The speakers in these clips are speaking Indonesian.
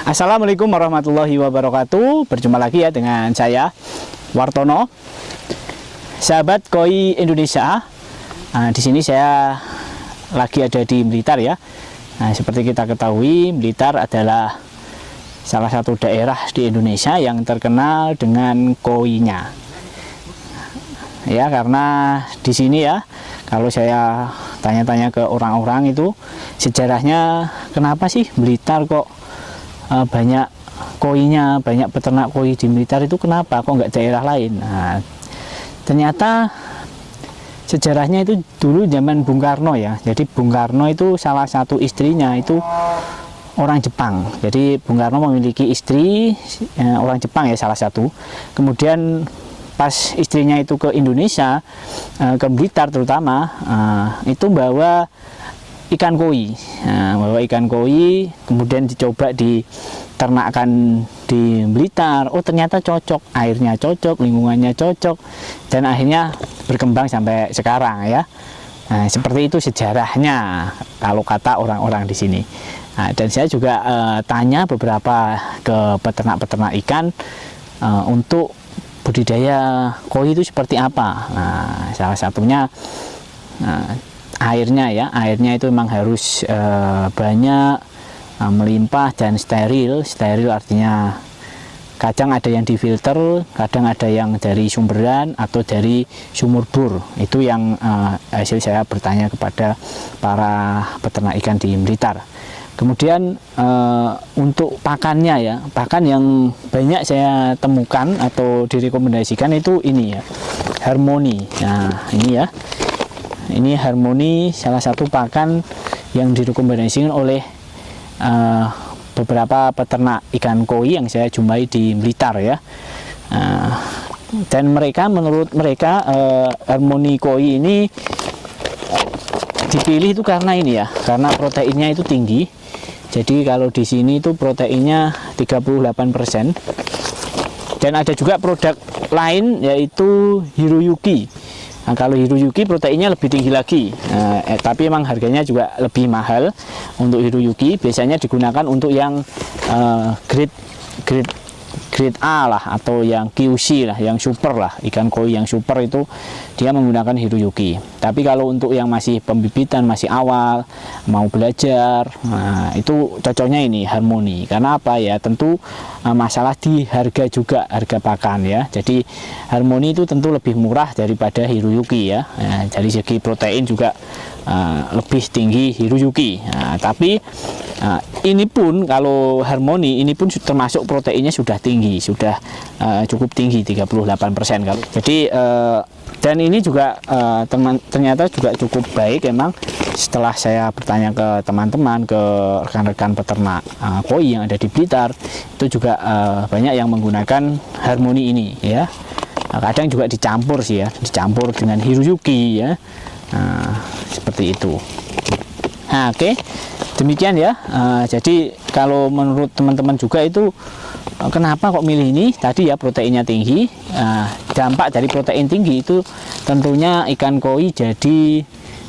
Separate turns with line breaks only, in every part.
Assalamualaikum warahmatullahi wabarakatuh. Berjumpa lagi ya dengan saya Wartono, sahabat koi Indonesia. Di sini saya lagi ada di Blitar ya. Seperti kita ketahui, Blitar adalah salah satu daerah di Indonesia yang terkenal dengan koinya. Ya, karena di sini ya, kalau saya tanya-tanya ke orang-orang itu sejarahnya, kenapa sih Blitar kok banyak koinya, banyak peternak koi di Blitar itu, kenapa kok nggak daerah lain? Nah, ternyata sejarahnya itu dulu zaman Bung Karno ya. Jadi Bung Karno itu salah satu istrinya itu orang Jepang. Jadi Bung Karno memiliki istri orang Jepang ya, salah satu. Kemudian pas istrinya itu ke Indonesia, ke Blitar terutama, itu bawa ikan koi. Bawa ikan koi, kemudian dicoba diternakkan di Blitar. Oh, ternyata cocok, airnya cocok, lingkungannya cocok, dan akhirnya berkembang sampai sekarang ya. Seperti itu sejarahnya kalau kata orang-orang di sini. Dan saya juga tanya beberapa ke peternak-peternak ikan untuk budidaya koi itu seperti apa. Salah satunya airnya ya, airnya itu memang harus banyak, melimpah dan steril. Steril artinya kadang ada yang difilter, kadang ada yang dari sumberan atau dari sumur bor. Itu yang hasil saya bertanya kepada para peternak ikan di Blitar. Kemudian untuk pakannya ya, pakan yang banyak saya temukan atau direkomendasikan itu ini ya, Harmony. Nah ini ya, ini Harmony, salah satu pakan yang direkomendasikan oleh beberapa peternak ikan koi yang saya jumpai di Blitar ya. Dan mereka, menurut mereka, Harmony koi ini dipilih itu karena ini ya, karena proteinnya itu tinggi. Jadi kalau di sini itu proteinnya 38%. Dan ada juga produk lain yaitu Hiroyuki. Nah, kalau Hiroyuki proteinnya lebih tinggi lagi, tapi memang harganya juga lebih mahal. Untuk Hiroyuki biasanya digunakan untuk yang grade A lah, atau yang QC lah, yang super lah, ikan koi yang super itu dia menggunakan Hiroyuki. Tapi kalau untuk yang masih pembibitan, masih awal, mau belajar, itu cocoknya ini Harmony. Karena apa ya, tentu masalah di harga juga, harga pakan ya. Jadi Harmony itu tentu lebih murah daripada Hiroyuki ya. Dari segi protein juga lebih tinggi Hiroyuki. Tapi ini pun, kalau Harmony ini pun termasuk proteinnya sudah tinggi, sudah cukup tinggi, 38% kalau. Jadi dan ini juga ternyata juga cukup baik emang. Setelah saya bertanya ke teman-teman, ke rekan-rekan peternak koi yang ada di Blitar, itu juga banyak yang menggunakan Harmony ini ya. Kadang juga dicampur sih ya, dicampur dengan Hiroyuki ya. Seperti itu. Nah, oke. Demikian ya. Jadi kalau menurut teman-teman juga itu, kenapa kok milih ini? Tadi ya, proteinnya tinggi. Dampak dari protein tinggi itu tentunya ikan koi jadi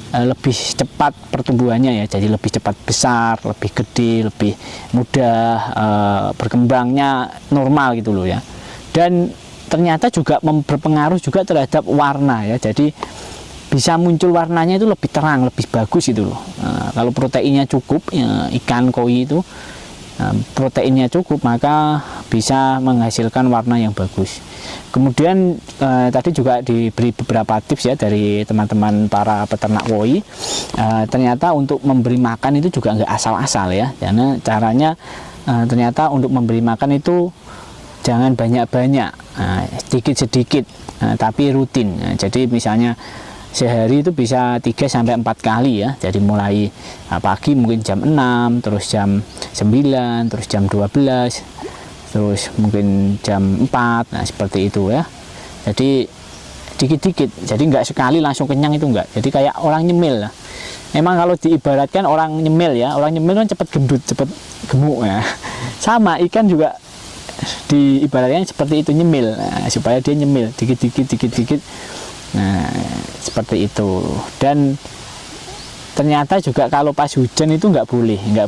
lebih cepat pertumbuhannya ya. Jadi lebih cepat besar, lebih gede, lebih mudah berkembangnya, normal gitu loh ya. Dan ternyata juga berpengaruh juga terhadap warna ya. Jadi bisa muncul warnanya itu lebih terang, lebih bagus itu loh. Kalau proteinnya cukup ya, ikan koi itu proteinnya cukup, maka bisa menghasilkan warna yang bagus. Kemudian tadi juga diberi beberapa tips ya dari teman-teman para peternak koi. Ternyata untuk memberi makan itu juga nggak asal-asal ya, karena caranya ternyata untuk memberi makan itu jangan banyak-banyak, sedikit-sedikit, tapi rutin. Jadi misalnya sehari itu bisa 3-4 kali ya. Jadi mulai pagi mungkin jam 6, terus jam 9, terus jam 12, terus mungkin jam 4. Nah, seperti itu ya. Jadi dikit-dikit. Jadi nggak sekali langsung kenyang, itu enggak. Jadi kayak orang nyemil lah. Memang kalau diibaratkan orang nyemil ya, orang nyemil kan cepat gendut, cepat gemuk ya. Sama ikan juga diibaratkan seperti itu, nyemil. Nah, supaya dia nyemil dikit-dikit, dikit-dikit. Nah, seperti itu. Dan ternyata juga kalau pas hujan itu nggak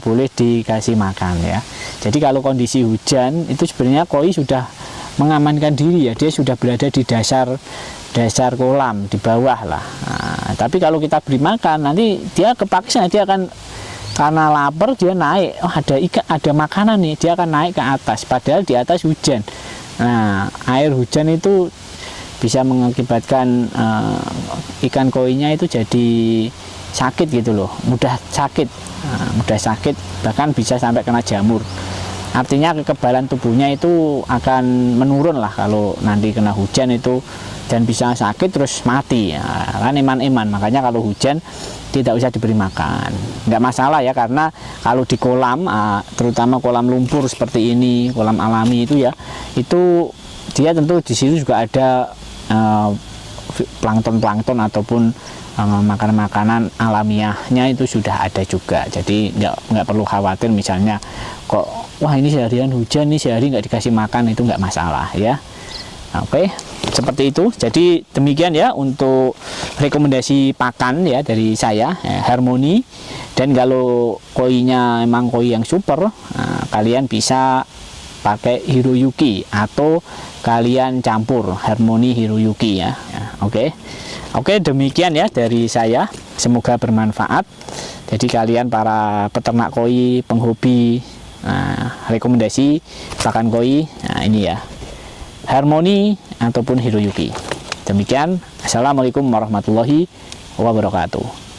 boleh dikasih makan ya. Jadi kalau kondisi hujan itu sebenarnya koi sudah mengamankan diri ya, dia sudah berada di dasar kolam di bawah lah. Nah, tapi kalau kita beri makan nanti dia kepaksa, dia akan karena lapar dia naik, oh ada ikan, ada makanan nih, dia akan naik ke atas padahal di atas hujan. Nah, air hujan itu bisa mengakibatkan ikan koinya itu jadi sakit gitu loh, mudah sakit, bahkan bisa sampai kena jamur. Artinya kekebalan tubuhnya itu akan menurun lah kalau nanti kena hujan itu, dan bisa sakit terus mati. Kan eman-eman, makanya kalau hujan tidak usah diberi makan, nggak masalah ya, karena kalau di kolam, terutama kolam lumpur seperti ini, kolam alami itu ya, itu dia tentu di situ juga ada plankton ataupun makanan-makanan alamiahnya itu sudah ada juga. Jadi nggak perlu khawatir misalnya kok wah ini seharian hujan nih, sehari nggak dikasih makan, itu nggak masalah ya. Oke, seperti itu. Jadi demikian ya untuk rekomendasi pakan ya dari saya, Harmony. Dan kalau koinya emang koi yang super, kalian bisa pakai Hiroyuki atau kalian campur Harmony Hiroyuki ya. Oke, demikian ya dari saya, semoga bermanfaat. Jadi kalian para peternak koi, penghobi, rekomendasi pakan koi, ini ya, Harmony ataupun Hiroyuki. Demikian, assalamualaikum warahmatullahi wabarakatuh.